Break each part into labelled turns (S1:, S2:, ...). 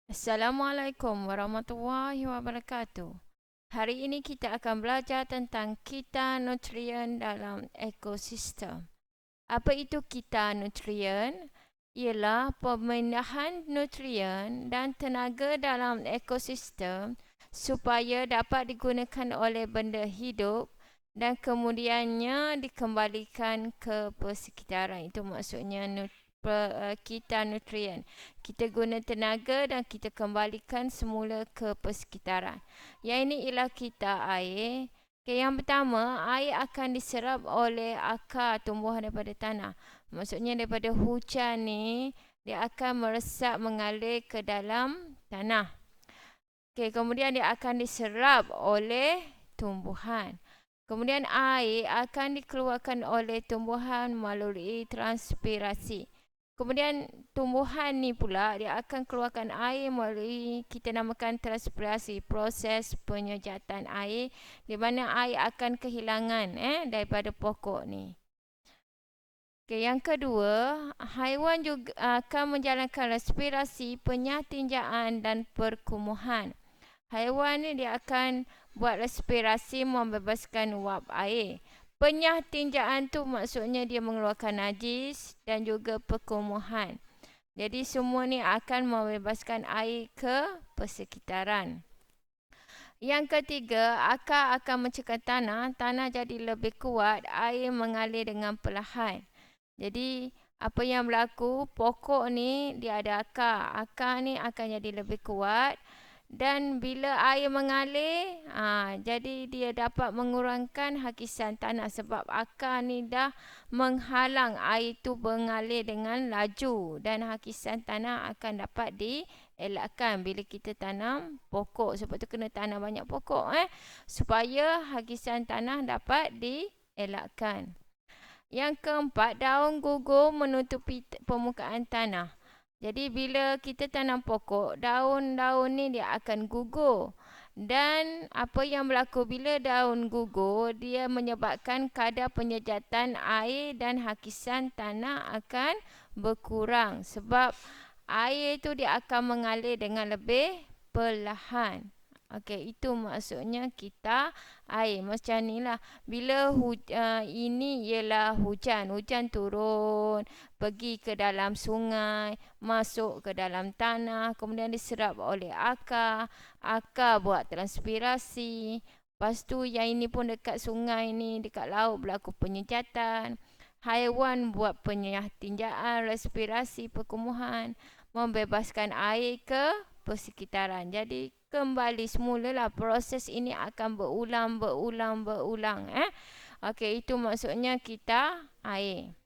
S1: Assalamualaikum warahmatullahi wabarakatuh. Hari ini kita akan belajar tentang kita nutrien dalam ekosistem. Apa itu kita nutrien? Ialah pemindahan nutrien dan tenaga dalam ekosistem supaya dapat digunakan oleh benda hidup dan kemudiannya dikembalikan ke persekitaran. Itu maksudnya kita nutrien. Kita guna tenaga dan kita kembalikan semula ke persekitaran. Yang ini ialah kita air. Okay, yang pertama, air akan diserap oleh akar tumbuhan daripada tanah. Maksudnya daripada hujan ni, dia akan meresap mengalir ke dalam tanah. Okay, kemudian dia akan diserap oleh tumbuhan. Kemudian air akan dikeluarkan oleh tumbuhan melalui transpirasi. Kemudian tumbuhan ni pula dia akan keluarkan air melalui kita namakan transpirasi, proses penyejatan air di mana air akan kehilangan daripada pokok ni. Okay, yang kedua, haiwan juga akan menjalankan respirasi, penyahtinjaan dan perkumuhan. Haiwan ni dia akan buat respirasi membebaskan uap air. Penyahtinjaan tu maksudnya dia mengeluarkan najis dan juga perkumuhan. Jadi semua ni akan membebaskan air ke persekitaran. Yang ketiga, akar akan mencekam tanah. Tanah jadi lebih kuat, air mengalir dengan perlahan. Jadi apa yang berlaku, pokok ni dia ada akar. Akar ni akan jadi lebih kuat. Dan bila air mengalir, jadi dia dapat mengurangkan hakisan tanah sebab akar ni dah menghalang air tu mengalir dengan laju dan hakisan tanah akan dapat dielakkan bila kita tanam pokok. Sebab tu kena tanam banyak pokok supaya hakisan tanah dapat dielakkan. Yang keempat, daun gugur menutupi permukaan tanah. Jadi bila kita tanam pokok, daun-daun ni dia akan gugur. Dan apa yang berlaku bila daun gugur, dia menyebabkan kadar penyejatan air dan hakisan tanah akan berkurang. Sebab air itu dia akan mengalir dengan lebih perlahan. Okey, itu maksudnya kita air. Macam ni lah. Bila ini ialah hujan. Hujan turun, pergi ke dalam sungai, masuk ke dalam tanah, kemudian diserap oleh akar. Akar buat transpirasi. Lepas tu yang ini pun dekat sungai ni, dekat laut berlaku penyejatan. Haiwan buat penyahtinjaan, respirasi, perkumuhan, membebaskan air ke persekitaran. Jadi kembali semulalah proses ini akan berulang. Okey, itu maksudnya kita air.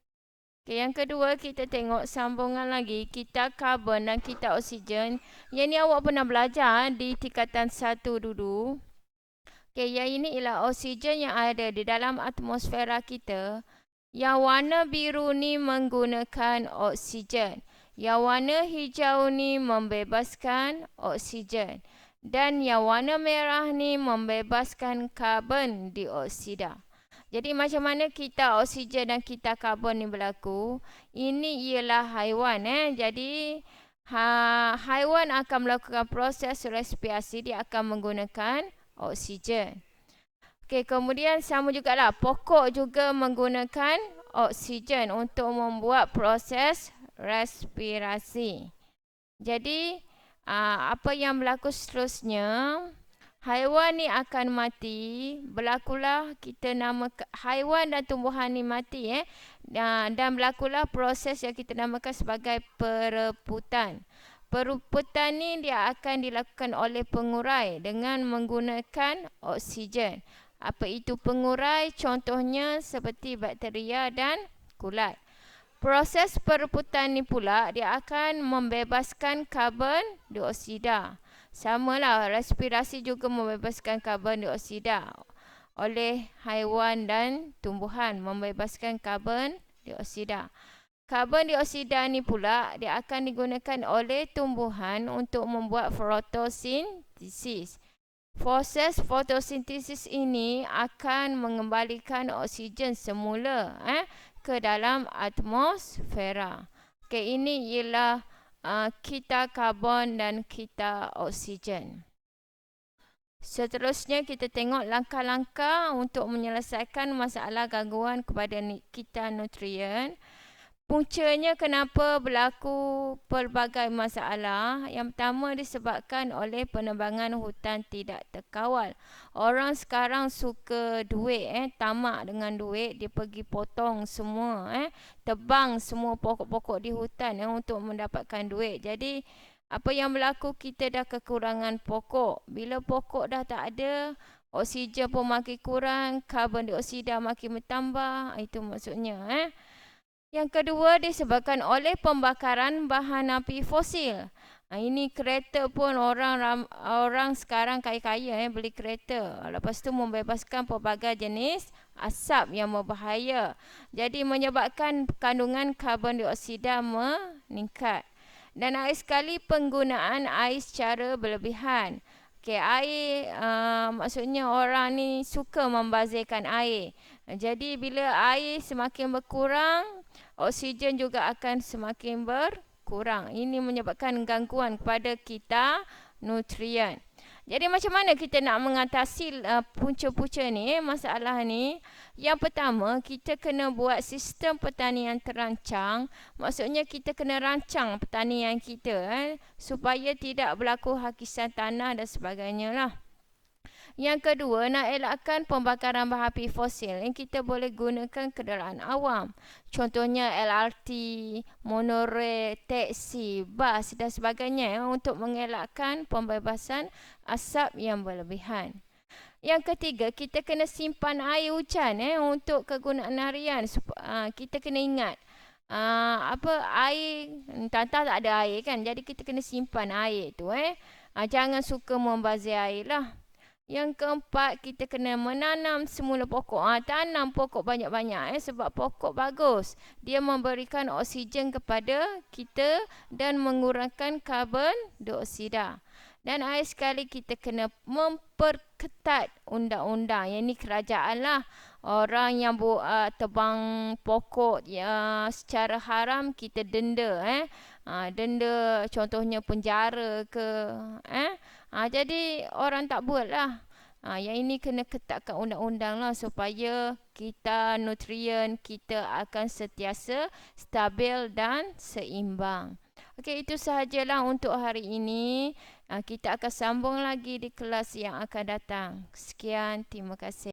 S1: Okay, yang kedua kita tengok sambungan lagi kita karbon dan kita oksigen. Yang ni awak pernah belajar di tingkatan 1 dulu. Okay, yang ini ialah oksigen yang ada di dalam atmosfera kita. Yang warna biru ni menggunakan oksigen. Yang warna hijau ni membebaskan oksigen. Dan yang warna merah ni membebaskan karbon dioksida. Jadi macam mana kita oksigen dan kita karbon ni berlaku? Ini ialah haiwan. Jadi haiwan akan melakukan proses respirasi. Dia akan menggunakan oksigen. Okay, kemudian sama jugalah. Pokok juga menggunakan oksigen untuk membuat proses respirasi. Jadi apa yang berlaku seterusnya, haiwan ni akan mati. Berlakulah kita namakan haiwan dan tumbuhan ni mati dan berlakulah proses yang kita namakan sebagai pereputan. Pereputan ni dia akan dilakukan oleh pengurai dengan menggunakan oksigen. Apa itu pengurai? Contohnya seperti bakteria dan kulat. Proses pereputan ni pula dia akan membebaskan karbon dioksida. Samalah, respirasi juga membebaskan karbon dioksida oleh haiwan dan tumbuhan, membebaskan karbon dioksida. Karbon dioksida ni pula dia akan digunakan oleh tumbuhan untuk membuat fotosintesis. Proses fotosintesis ini akan mengembalikan oksigen semula ke dalam atmosfera. Okay, ini ialah kita karbon dan kita oksigen. Seterusnya kita tengok langkah-langkah untuk menyelesaikan masalah gangguan kepada kita nutrien. Puncanya kenapa berlaku pelbagai masalah. Yang pertama disebabkan oleh penebangan hutan tidak terkawal. Orang sekarang suka duit, tamak dengan duit. Dia pergi potong semua, tebang semua pokok-pokok di hutan untuk mendapatkan duit. Jadi apa yang berlaku, kita dah kekurangan pokok. Bila pokok dah tak ada, oksigen pun makin kurang, karbon dioksida makin bertambah. Itu maksudnya. Yang kedua disebabkan oleh pembakaran bahan api fosil. Ini kereta pun orang sekarang kaya-kaya beli kereta. Lepas tu membebaskan pelbagai jenis asap yang berbahaya. Jadi menyebabkan kandungan karbon dioksida meningkat. Dan air sekali penggunaan air secara berlebihan. Air maksudnya orang ni suka membazirkan air. Jadi bila air semakin berkurang, oksigen juga akan semakin berkurang. Ini menyebabkan gangguan kepada kita nutrien. Jadi macam mana kita nak mengatasi punca-punca ni, masalah ni? Yang pertama, kita kena buat sistem pertanian terancang. Maksudnya kita kena rancang pertanian kita supaya tidak berlaku hakisan tanah dan sebagainya lah. Yang kedua, nak elakkan pembakaran bahan api fosil. Kita boleh gunakan kenderaan awam. Contohnya LRT, monorail, teksi, bas dan sebagainya untuk mengelakkan pembebasan asap yang berlebihan. Yang ketiga, kita kena simpan air hujan untuk kegunaan harian. Kita kena ingat air, tak ada air kan. Jadi kita kena simpan air tu. Jangan suka membazir air lah. Yang keempat, kita kena menanam semula pokok. Tanam pokok banyak-banyak sebab pokok bagus. Dia memberikan oksigen kepada kita dan mengurangkan karbon dioksida. Dan akhir sekali kita kena memperketat undang-undang. Yang ini kerajaan lah. Orang yang tebang pokok secara haram, kita denda. Denda contohnya penjara ke. Jadi orang tak buat lah. Yang ini kena ketatkan undang-undang lah supaya kita nutrien kita akan sentiasa stabil dan seimbang. Okey, itu sahajalah untuk hari ini. Kita akan sambung lagi di kelas yang akan datang. Sekian, terima kasih.